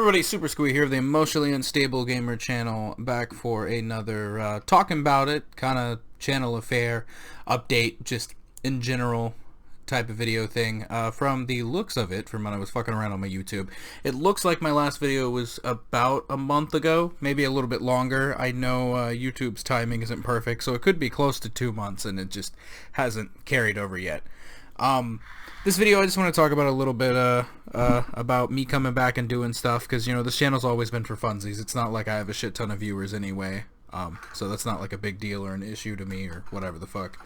everybody, Super Squee here of the Emotionally Unstable Gamer channel, back for another Talkin Bout It kind of channel affair update, just in general type of video thing. From the looks of it, from when I was fucking around on my YouTube, it looks like my last video was about a month ago, maybe a little bit longer. I know YouTube's timing isn't perfect, so it could be close to 2 months, and it just hasn't carried over yet. This video I just want to talk about a little bit about me coming back and doing stuff, because you know this channel's always been for funsies. It's not like I have a shit ton of viewers anyway, so that's not like a big deal or an issue to me or whatever the fuck.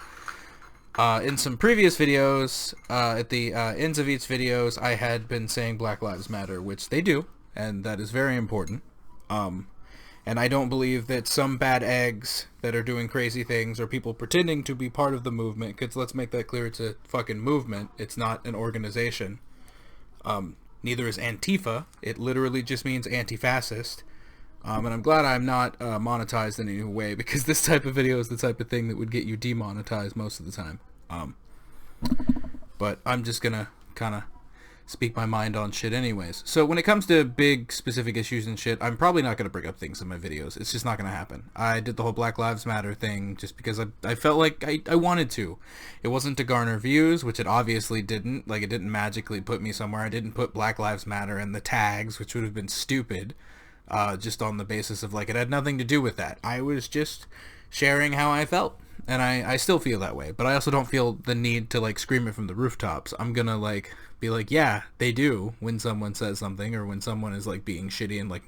In some previous videos, at the ends of each videos, I had been saying Black Lives Matter, which they do, and that is very important. And I don't believe that some bad eggs that are doing crazy things or people pretending to be part of the movement, because let's make that clear, it's a fucking movement, it's not an organization. Neither is Antifa. It literally just means anti-fascist. And I'm glad I'm not monetized in any way, because this type of video is the type of thing that would get you demonetized most of the time. But I'm just gonna kind of speak my mind on shit anyways. So when it comes to big specific issues and shit, I'm probably not going to bring up things in my videos. It's just not going to happen. I did the whole Black Lives Matter thing just because I felt like I wanted to. It wasn't to garner views, which it obviously didn't. Like, it didn't magically put me somewhere. I didn't put Black Lives Matter in the tags, which would have been stupid, just on the basis of, like, it had nothing to do with that. I was just sharing how I felt. And I still feel that way, but I also don't feel the need to, like, scream it from the rooftops. I'm gonna, like, be like, yeah, they do, when someone says something, or when someone is, like, being shitty and, like,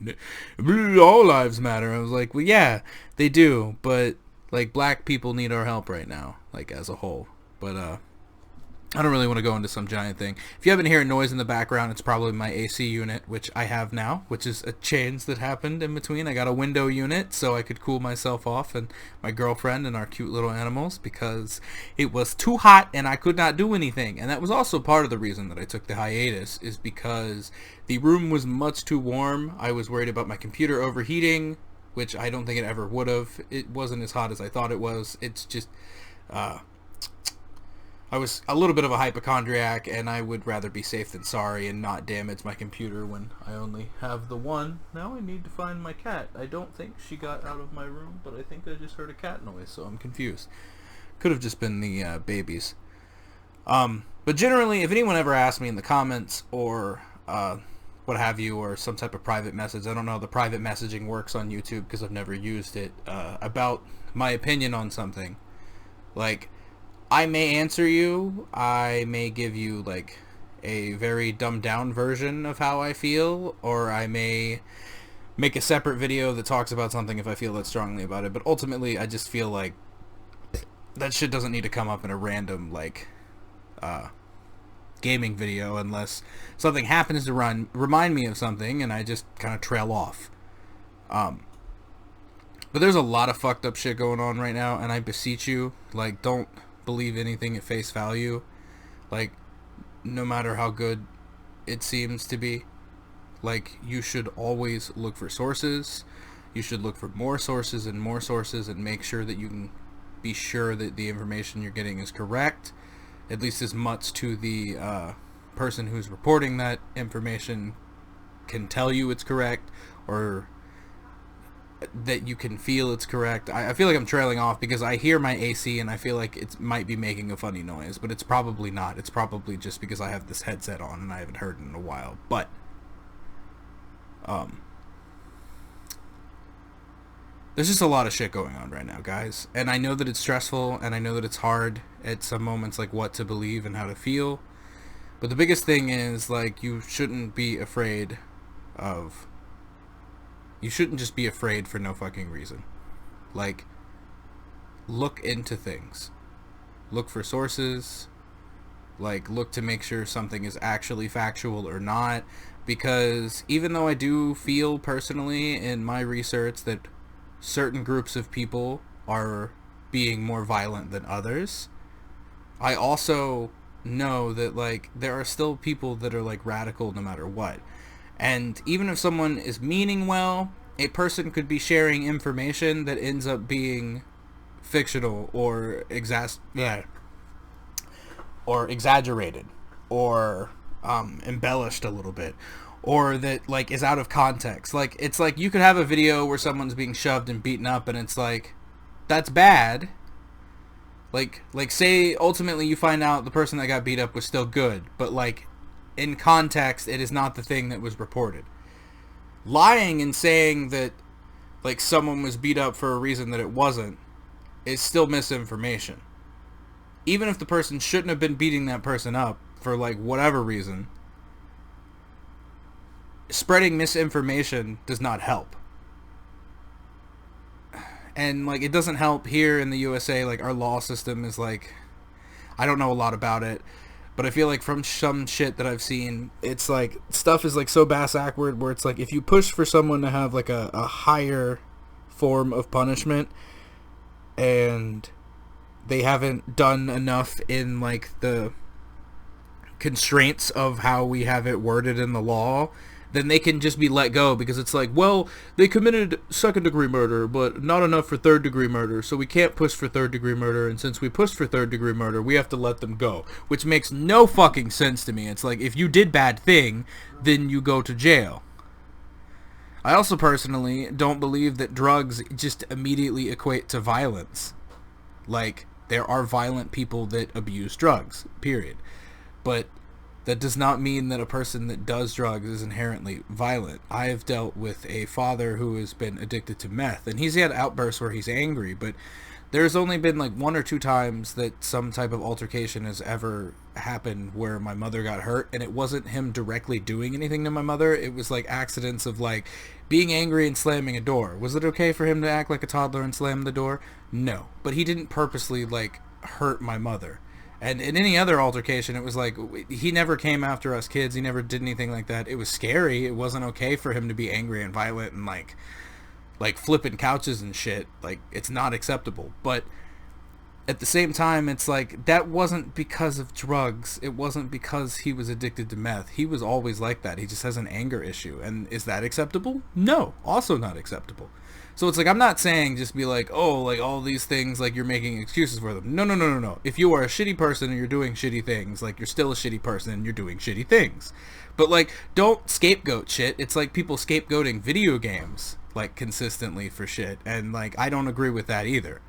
all lives matter. I was like, well, yeah, they do, but, like, black people need our help right now, like, as a whole. But, I don't really want to go into some giant thing. If you haven't heard noise in the background, it's probably my AC unit, which I have now, which is a change that happened in between. I got a window unit so I could cool myself off and my girlfriend and our cute little animals, because it was too hot and I could not do anything. And that was also part of the reason that I took the hiatus, is because the room was much too warm. I was worried about my computer overheating, which I don't think it ever would have. It wasn't as hot as I thought it was. It's just, I was a little bit of a hypochondriac, and I would rather be safe than sorry and not damage my computer when I only have the one. Now I need to find my cat. I don't think she got out of my room, but I think I just heard a cat noise, so I'm confused. Could have just been the babies. But generally, if anyone ever asks me in the comments or what have you, or some type of private message, I don't know how the private messaging works on YouTube because I've never used it, about my opinion on something, like, I may answer you, I may give you, like, a very dumbed down version of how I feel, or I may make a separate video that talks about something if I feel that strongly about it, but ultimately I just feel like that shit doesn't need to come up in a random, like, gaming video unless something happens to remind me of something and I just kind of trail off. But there's a lot of fucked up shit going on right now, and I beseech you, like, don't believe anything at face value. Like, no matter how good it seems to be, like, you should always look for sources. You should look for more sources and more sources, and make sure that you can be sure that the information you're getting is correct, at least as much to the person who's reporting that information can tell you it's correct, or that you can feel it's correct. I feel like I'm trailing off because I hear my AC and I feel like it might be making a funny noise, but it's probably not. It's probably just because I have this headset on and I haven't heard it in a while. But there's just a lot of shit going on right now, guys, and I know that it's stressful, and I know that it's hard at some moments, like, what to believe and how to feel. But the biggest thing is, like, you shouldn't be afraid of... You shouldn't just be afraid for no fucking reason. Like, look into things. Look for sources. Like, look to make sure something is actually factual or not. Because even though I do feel personally in my research that certain groups of people are being more violent than others, I also know that, like, there are still people that are, like, radical no matter what. And even if someone is meaning well, a person could be sharing information that ends up being fictional or exaggerated or embellished a little bit, or that like is out of context. Like it's like you could have a video where someone's being shoved and beaten up and it's like that's bad. Like say ultimately you find out the person that got beat up was still good, but like in context it is not the thing that was reported. Lying and saying that like someone was beat up for a reason that it wasn't is still misinformation. Even if the person shouldn't have been beating that person up for like whatever reason, spreading misinformation does not help. And like it doesn't help here in the USA. Like our law system is like, I don't know a lot about it, but I feel like from some shit that I've seen, it's like stuff is like so bass-backward where it's like if you push for someone to have like a higher form of punishment and they haven't done enough in like the constraints of how we have it worded in the law, then they can just be let go because it's like, well, they committed second-degree murder, but not enough for third-degree murder, so we can't push for third-degree murder, and since we pushed for third-degree murder, we have to let them go, which makes no fucking sense to me. It's like, if you did bad thing, then you go to jail. I also personally don't believe that drugs just immediately equate to violence. Like, there are violent people that abuse drugs, period. But that does not mean that a person that does drugs is inherently violent. I have dealt with a father who has been addicted to meth, and he's had outbursts where he's angry, but there's only been like 1 or 2 times that some type of altercation has ever happened where my mother got hurt, and it wasn't him directly doing anything to my mother. It was like accidents of like being angry and slamming a door. Was it okay for him to act like a toddler and slam the door? No. But he didn't purposely like hurt my mother. And in any other altercation, it was like, he never came after us kids. He never did anything like that. It was scary. It wasn't okay for him to be angry and violent and like flipping couches and shit. Like, it's not acceptable. But at the same time, it's like, that wasn't because of drugs. It wasn't because he was addicted to meth. He was always like that. He just has an anger issue. And is that acceptable? No. Also not acceptable. So it's like, I'm not saying just be like, oh, like all these things, like you're making excuses for them. No, no, no, no, no. If you are a shitty person and you're doing shitty things, like you're still a shitty person and you're doing shitty things. But like, don't scapegoat shit. It's like people scapegoating video games, like consistently for shit. And like, I don't agree with that either.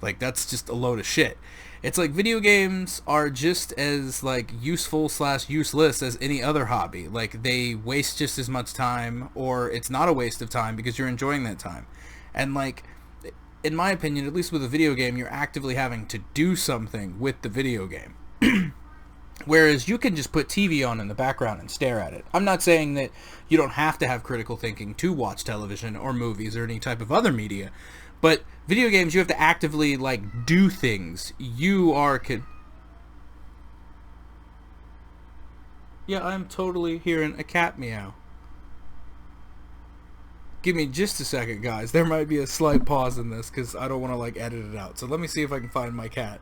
Like, that's just a load of shit. It's like video games are just as like useful / useless as any other hobby. Like, they waste just as much time, or it's not a waste of time because you're enjoying that time. And like, in my opinion, at least with a video game, you're actively having to do something with the video game. Whereas you can just put TV on in the background and stare at it. I'm not saying that you don't have to have critical thinking to watch television or movies or any type of other media. But video games, you have to actively, like, do things. You are... Yeah, I'm totally hearing a cat meow. Give me just a second, guys. There might be a slight pause in this, because I don't want to, like, edit it out. So let me see if I can find my cat.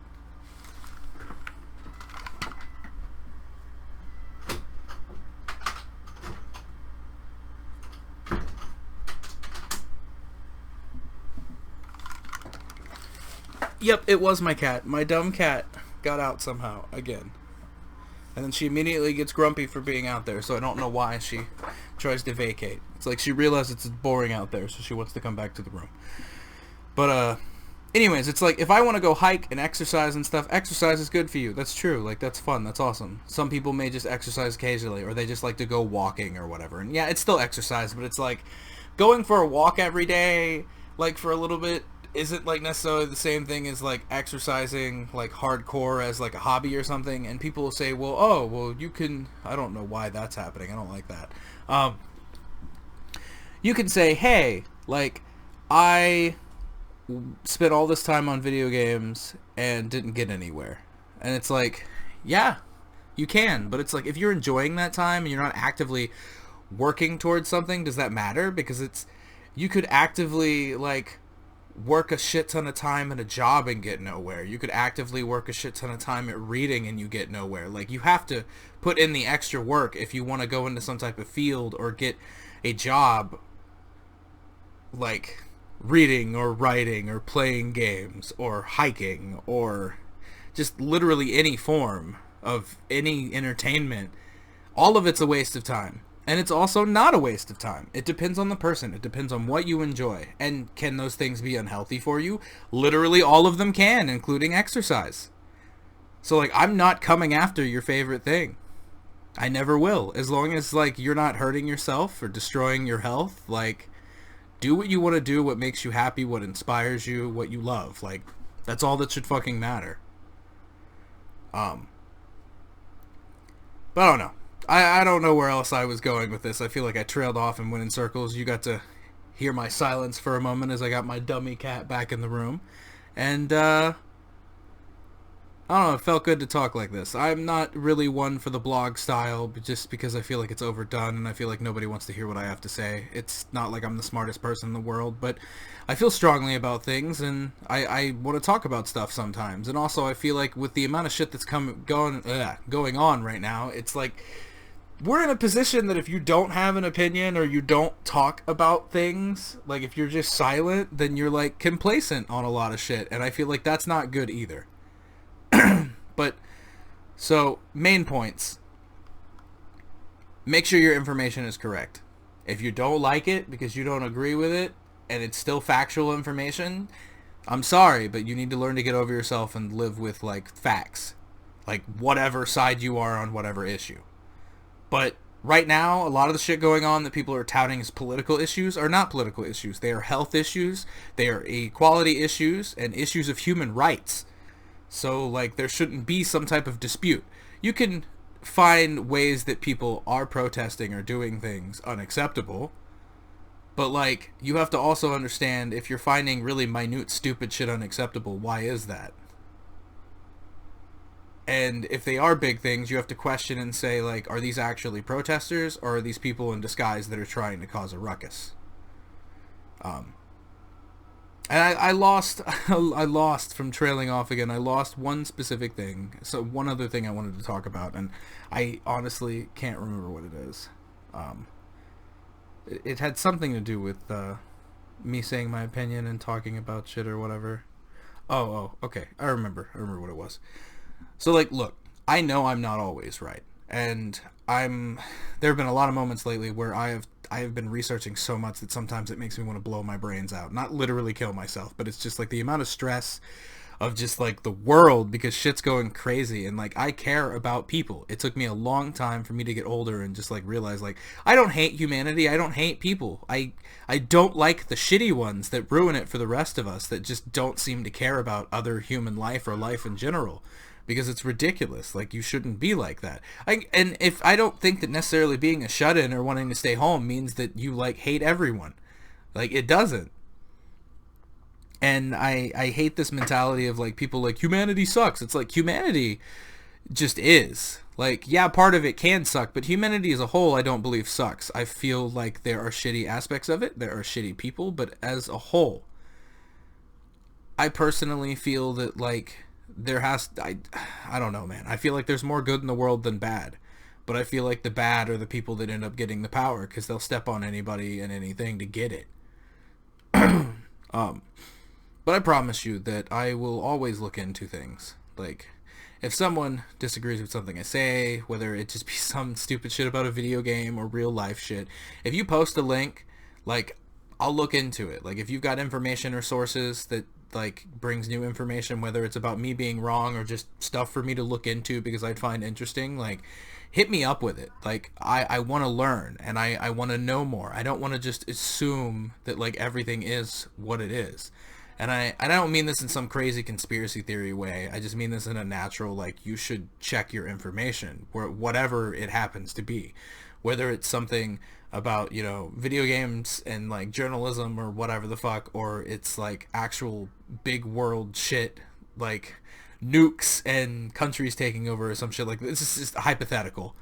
Yep, it was my cat. My dumb cat got out somehow, again. And then she immediately gets grumpy for being out there, so I don't know why she tries to vacate. It's like she realizes it's boring out there, so she wants to come back to the room. But, anyways, it's like, if I want to go hike and exercise and stuff, exercise is good for you. That's true. Like, that's fun. That's awesome. Some people may just exercise occasionally, or they just like to go walking or whatever. And yeah, it's still exercise, but it's like, going for a walk every day, like, for a little bit, isn't like necessarily the same thing as like exercising like hardcore as like a hobby or something. And people will say, well, oh, well, you can, I don't know why that's happening. I don't like that. You can say, hey, like, I spent all this time on video games and didn't get anywhere. And it's like, yeah, you can, but it's like, if you're enjoying that time and you're not actively working towards something, does that matter? Because it's, you could actively like work a shit ton of time at a job and get nowhere. You could actively work a shit ton of time at reading and you get nowhere. Like, you have to put in the extra work if you want to go into some type of field or get a job, like reading or writing or playing games or hiking or just literally any form of any entertainment. All of it's a waste of time. And it's also not a waste of time. It depends on the person. It depends on what you enjoy. And can those things be unhealthy for you? Literally all of them can, including exercise. So, like, I'm not coming after your favorite thing. I never will. As long as, like, you're not hurting yourself or destroying your health, like, do what you want to do, what makes you happy, what inspires you, what you love. Like, that's all that should fucking matter. But I don't know. I don't know where else I was going with this. I feel like I trailed off and went in circles. You got to hear my silence for a moment as I got my dummy cat back in the room. And, I don't know, it felt good to talk like this. I'm not really one for the blog style, but just because I feel like it's overdone and I feel like nobody wants to hear what I have to say. It's not like I'm the smartest person in the world, but I feel strongly about things, and I want to talk about stuff sometimes. And also, I feel like with the amount of shit that's going on right now, it's like we're in a position that if you don't have an opinion or you don't talk about things, like if you're just silent, then you're like complacent on a lot of shit, and I feel like that's not good either. But, so, main points. Make sure your information is correct. If you don't like it because you don't agree with it, and it's still factual information, I'm sorry, but you need to learn to get over yourself and live with, like, facts. Like, whatever side you are on whatever issue. But, right now, a lot of the shit going on that people are touting as political issues are not political issues. They are health issues, they are equality issues, and issues of human rights. So, like, there shouldn't be some type of dispute. You can find ways that people are protesting or doing things unacceptable, but, like, you have to also understand if you're finding really minute, stupid shit unacceptable, why is that? And if they are big things, you have to question and say, like, are these actually protesters, or are these people in disguise that are trying to cause a ruckus? And I lost from trailing off again. I lost one specific thing. So one other thing I wanted to talk about, and I honestly can't remember what it is. It had something to do with me saying my opinion and talking about shit or whatever. Oh, okay. I remember what it was. So, like, look, I know I'm not always right. And there have been a lot of moments lately where I have been researching so much that sometimes it makes me want to blow my brains out. Not literally kill myself, but it's just like the amount of stress of just like the world because shit's going crazy, and like I care about people. It took me a long time for me to get older and just like realize like I don't hate humanity, I don't hate people. I don't like the shitty ones that ruin it for the rest of us that just don't seem to care about other human life or life in general. Because it's ridiculous. Like, you shouldn't be like that. And if I don't think that necessarily being a shut-in or wanting to stay home means that you, like, hate everyone. Like, it doesn't. And I hate this mentality of, like, people like, humanity sucks. It's like, humanity just is. Like, yeah, part of it can suck, but humanity as a whole I don't believe sucks. I feel like there are shitty aspects of it. There are shitty people, but as a whole, I personally feel that, like, I don't know, man. I feel like there's more good in the world than bad. But I feel like the bad are the people that end up getting the power because they'll step on anybody and anything to get it. But I promise you that I will always look into things. Like, if someone disagrees with something I say, whether it just be some stupid shit about a video game or real life shit, if you post a link, like, I'll look into it. Like, if you've got information or sources that like brings new information, whether it's about me being wrong or just stuff for me to look into because I'd find interesting, like, hit me up with it. Like, I want to learn and I want to know more. I don't want to just assume that like everything is what it is. And I don't mean this in some crazy conspiracy theory way. I just mean this in a natural, like, you should check your information, whatever it happens to be. Whether it's something about, you know, video games and, like, journalism or whatever the fuck, or it's, like, actual big world shit, like nukes and countries taking over or some shit like this. This is just hypothetical.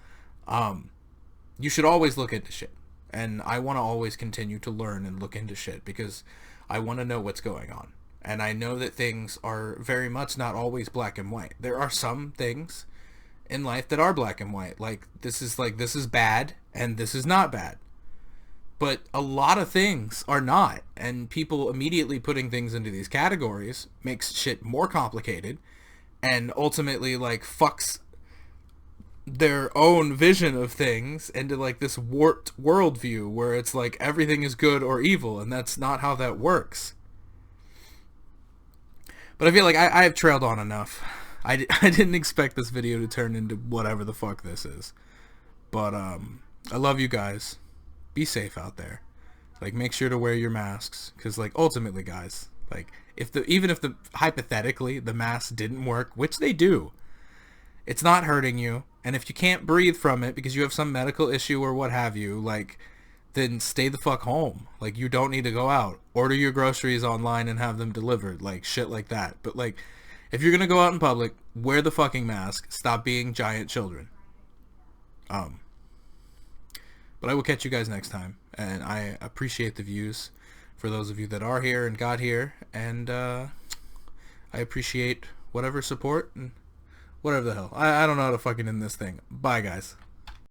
You should always look into shit. And I want to always continue to learn and look into shit because I want to know what's going on. And I know that things are very much not always black and white. There are some things in life that are black and white. Like, this is bad and this is not bad. But a lot of things are not. And people immediately putting things into these categories makes shit more complicated and ultimately, like, fucks their own vision of things into like this warped worldview where it's like everything is good or evil, and that's not how that works. But I feel like I have trailed on enough. I didn't expect this video to turn into whatever the fuck this is. But I love you guys. Be safe out there. Like, make sure to wear your masks, because like ultimately, guys, like even if the hypothetically the masks didn't work, which they do, it's not hurting you. And if you can't breathe from it because you have some medical issue or what have you, like, then stay the fuck home. Like, you don't need to go out. Order your groceries online and have them delivered. Like, shit like that. But, like, if you're gonna go out in public, wear the fucking mask. Stop being giant children. But I will catch you guys next time. And I appreciate the views for those of you that are here and got here. And I appreciate whatever support and whatever the hell. I don't know how to fucking end this thing. Bye, guys.